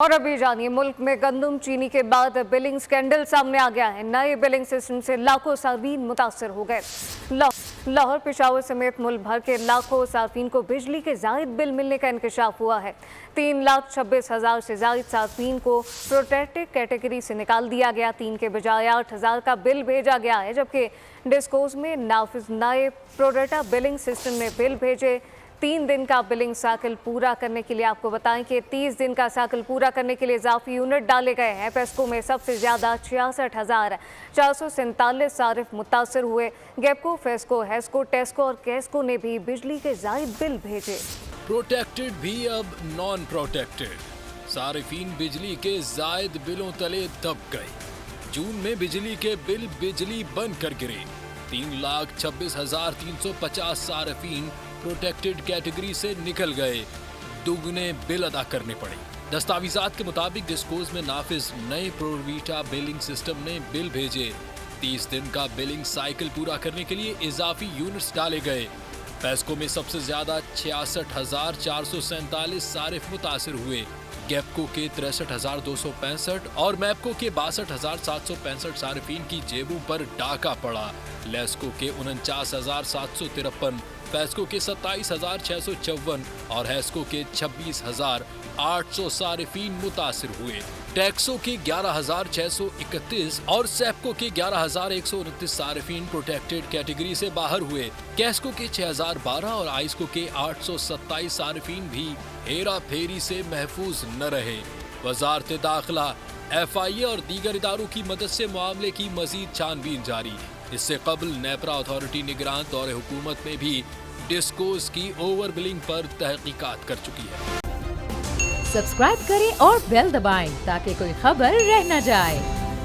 और अभी जानिए, मुल्क में गंदम चीनी के बाद बिलिंग स्कैंडल सामने आ गया है। नए बिलिंग सिस्टम से लाखों सार्फिन मुतासर हो गए। लाहौर, पेशावर समेत मुल्क भर के लाखों सार्फिन को बिजली के जायद बिल मिलने का इंकशाफ हुआ है। 3,26,000 से जायद सार्फिन को प्रोटेक्टेड कैटेगरी से निकाल दिया गया। 3 के बजाय 8,000 का बिल भेजा गया है, जबकि डिस्कोज में नाफिज नए प्रोडेटा बिलिंग सिस्टम ने बिल भेजे। 3 दिन का बिलिंग साइकिल पूरा करने के लिए आपको बताएं कि 30 दिन का साइकिल पूरा करने के लिए इजाफी यूनिट डाले गए हैं। पेस्को में सबसे ज्यादा 66,447 सारिफ मुतासर हुए। गैपको, फेस्को, हेस्को, टेस्को और कैस्को ने भी बिजली के जायद बिल भेजे। प्रोटेक्टेड भी अब नॉन प्रोटेक्टेड सारिफीन बिजली के जायद बिलों तले दब गए। जून में बिजली के बिल बिजली बंद कर गिरे। 3,26,350 सारिफीन प्रोटेक्टेड कैटेगरी से निकल गए। दुगने बिल अदा करने पड़े। दस्तावेजात के मुताबिक डिस्कोज में नाफिज नए प्रोवीटा बिलिंग सिस्टम ने बिल भेजे। 30 दिन का बिलिंग साइकिल पूरा करने के लिए इजाफी यूनिट्स डाले गए। पेस्को में सबसे ज्यादा 66,447 सारिफ मुतासिर हुए। गैपको के 63,265 और मैपको के 62,765 सारिफीन की जेबों पर डाका पड़ा। लेस्को के 49,753, फेस्को के 27,654 और हेस्को के 26,800 सारिफीन मुतासिर हुए। टैक्सो के 11,631 और सेप्को के 11,129 सारिफीन प्रोटेक्टेड कैटेगरी से बाहर हुए। कैस्को के 6,012 और आइस्को के 827 सारिफीन भी हेरा फेरी से महफूज न रहे। वजारत दाखिला, FIA और दीगर इदारों की मदद से मामले की मजीद छानबीन जारी। इससे कबल नेपरा अथॉरिटी निगरान दौरे हुकूमत में भी डिस्कोज की ओवर बिलिंग पर तहकीकात कर चुकी है। सब्सक्राइब करें और बेल दबाएं ताकि कोई खबर रह न जाए।